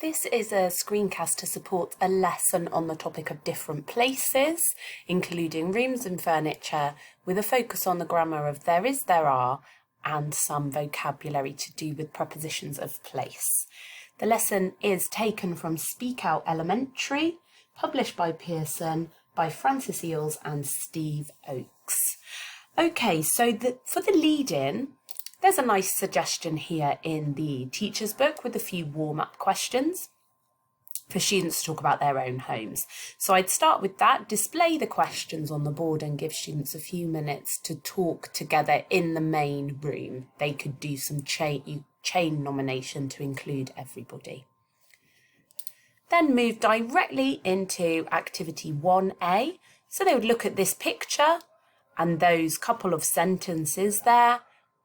This is a screencast to support a lesson on the topic of different places, including rooms and furniture, with a focus on the grammar of there is, there are, and some vocabulary to do with prepositions of place. The lesson is taken from Speak Out Elementary, published by Pearson, by Francis Eales and Steve Oakes. Okay, so for the lead-in, there's a nice suggestion here in the teacher's book with a few warm-up questions for students to talk about their own homes. So I'd start with that, display the questions on the board and give students a few minutes to talk together in the main room. They could do some chain nomination to include everybody. Then move directly into activity 1A. So they would look at this picture and those couple of sentences there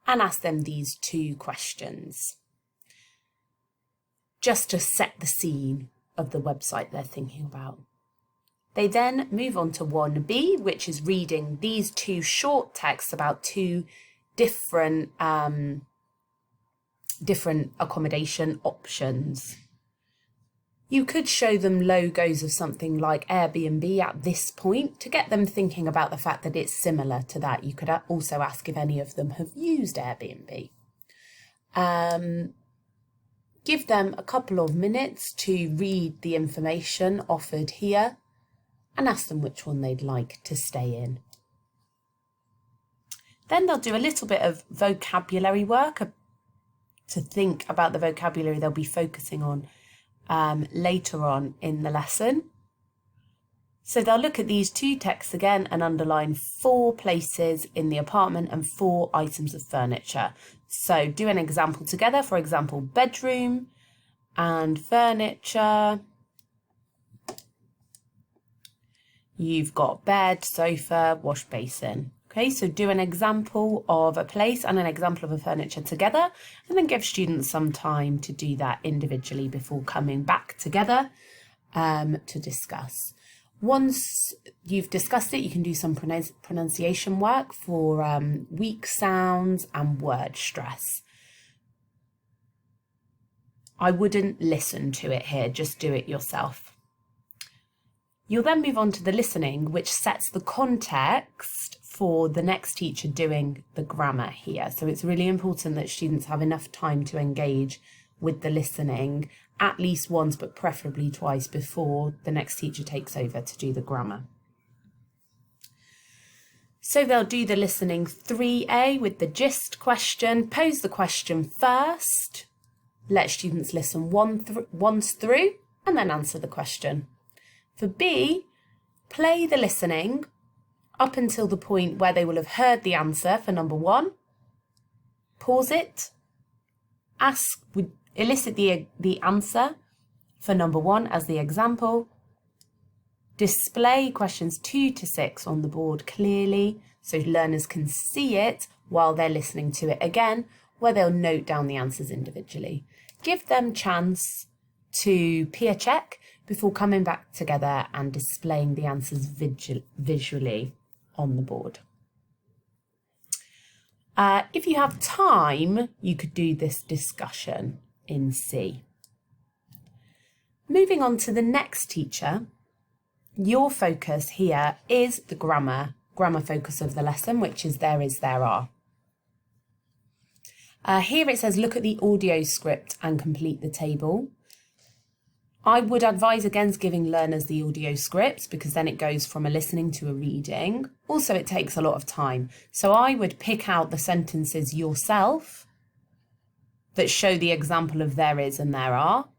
and ask them these two questions, just to set the scene of the website they're thinking about. They then move on to 1B, which is reading these two short texts about two different accommodation options. You could show them logos of something like Airbnb at this point to get them thinking about the fact that it's similar to that. You could also ask if any of them have used Airbnb. Give them a couple of minutes to read the information offered here and ask them which one they'd like to stay in. Then they'll do a little bit of vocabulary work to think about the vocabulary they'll be focusing on later on in the lesson. So they'll look at these two texts again and underline 4 places in the apartment and 4 items of furniture. So do an example together, for example, bedroom and furniture. You've got bed, sofa, wash basin. Okay, so do an example of a place and an example of a furniture together, and then give students some time to do that individually before coming back together to discuss. Once you've discussed it, you can do some pronunciation work for weak sounds and word stress. I wouldn't listen to it here, just do it yourself. You'll then move on to the listening, which sets the context for the next teacher doing the grammar here. So it's really important that students have enough time to engage with the listening at least once, but preferably twice before the next teacher takes over to do the grammar. So they'll do the listening 3A with the gist question, pose the question first, let students listen once through and then answer the question. For B, play the listening up until the point where they will have heard the answer for number 1. Pause it. Elicit the answer for number 1 as the example. Display questions 2 to 6 on the board clearly so learners can see it while they're listening to it again, where they'll note down the answers individually. Give them chance to peer check before coming back together and displaying the answers visually on the board. If you have time, you could do this discussion in C. Moving on to the next teacher, your focus here is the grammar focus of the lesson, which is there is, there are. Here it says look at the audio script and complete the table. I would advise against giving learners the audio scripts because then it goes from a listening to a reading. Also, it takes a lot of time. So I would pick out the sentences yourself that show the example of there is and there are.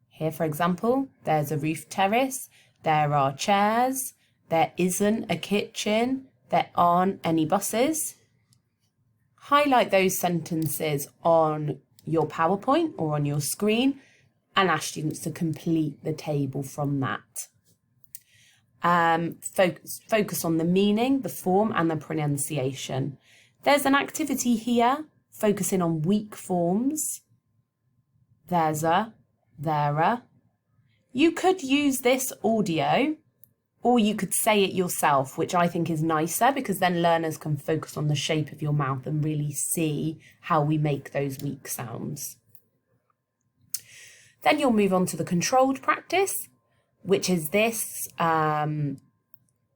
Here, for example, there's a roof terrace, there are chairs, there isn't a kitchen, there aren't any buses. Highlight those sentences on your PowerPoint or on your screen and ask students to complete the table from that. Focus on the meaning, the form and the pronunciation. There's an activity here focusing on weak forms. There's a, there a. You could use this audio or you could say it yourself, which I think is nicer because then learners can focus on the shape of your mouth and really see how we make those weak sounds. Then you'll move on to the controlled practice, which is this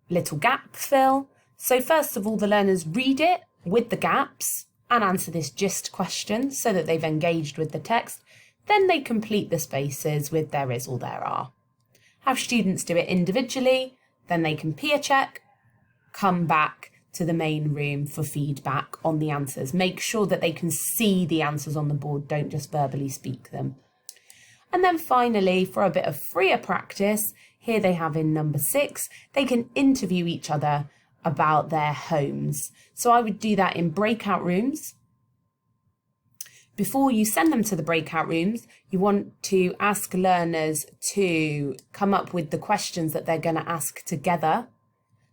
little gap fill. So first of all, the learners read it with the gaps and answer this gist question so that they've engaged with the text. Then they complete the spaces with there is or there are. Have students do it individually, then they can peer check, come back to the main room for feedback on the answers. Make sure that they can see the answers on the board, don't just verbally speak them. And then finally, for a bit of freer practice, here they have in number 6, they can interview each other about their homes. So I would do that in breakout rooms. Before you send them to the breakout rooms, you want to ask learners to come up with the questions that they're going to ask together.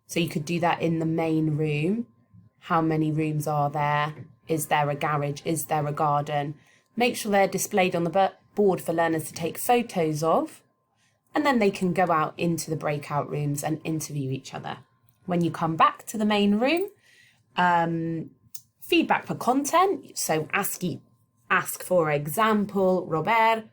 So you could do that in the main room. How many rooms are there? Is there a garage? Is there a garden? Make sure they're displayed on the board for learners to take photos of. And then they can go out into the breakout rooms and interview each other. When you come back to the main room, feedback for content. So ask for example, Robert,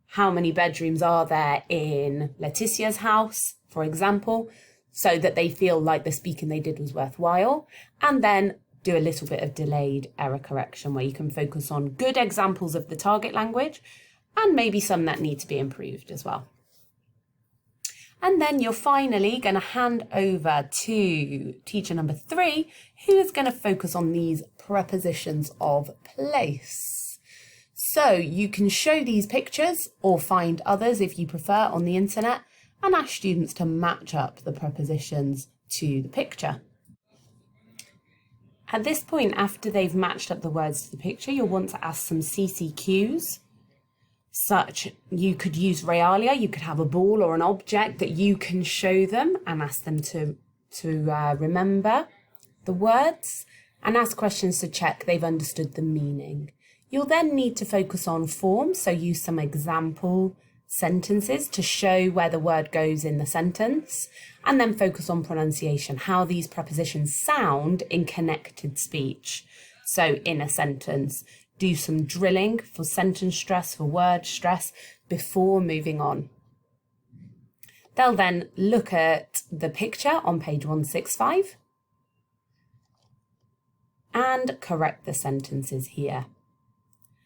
how many bedrooms are there in Leticia's house, for example, so that they feel like the speaking they did was worthwhile. And then do a little bit of delayed error correction where you can focus on good examples of the target language and maybe some that need to be improved as well. And then you're finally going to hand over to teacher number 3, who is going to focus on these prepositions of place. So you can show these pictures or find others if you prefer on the internet and ask students to match up the prepositions to the picture. At this point, after they've matched up the words to the picture, you'll want to ask some CCQs. Such, you could use realia, you could have a ball or an object that you can show them and ask them to remember the words and ask questions to check they've understood the meaning. You'll then need to focus on form, so use some example sentences to show where the word goes in the sentence, and then focus on pronunciation, how these prepositions sound in connected speech. So in a sentence, do some drilling for sentence stress, for word stress, before moving on. They'll then look at the picture on page 165 and correct the sentences here.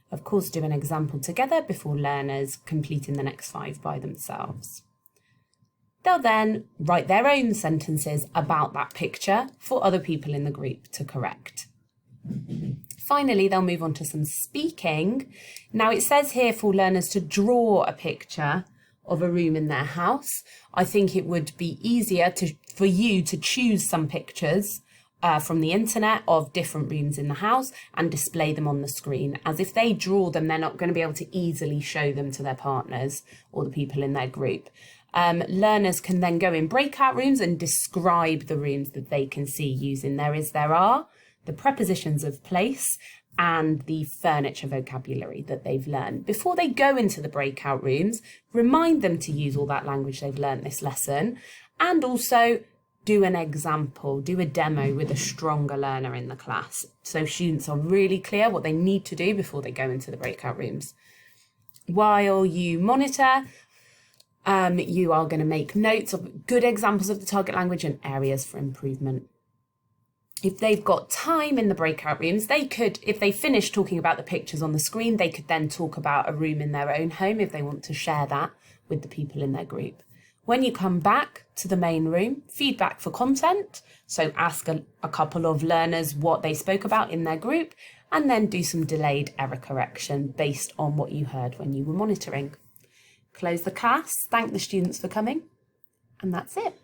Of course, do an example together before learners completing the next 5 by themselves. They'll then write their own sentences about that picture for other people in the group to correct. Finally, they'll move on to some speaking. Now it says here for learners to draw a picture of a room in their house. I think it would be easier for you to choose some pictures from the internet of different rooms in the house and display them on the screen, as if they draw them, they're not going to be able to easily show them to their partners or the people in their group. Learners can then go in breakout rooms and describe the rooms that they can see using there is, there are, the prepositions of place and the furniture vocabulary that they've learned. Before they go into the breakout rooms, remind them to use all that language they've learned this lesson, and also do an example, do a demo with a stronger learner in the class, so students are really clear what they need to do before they go into the breakout rooms. While you monitor, you are going to make notes of good examples of the target language and areas for improvement. If they've got time in the breakout rooms, they could, if they finish talking about the pictures on the screen, they could then talk about a room in their own home if they want to share that with the people in their group. When you come back to the main room, feedback for content. So ask a couple of learners what they spoke about in their group, and then do some delayed error correction based on what you heard when you were monitoring. Close the class, thank the students for coming, and that's it.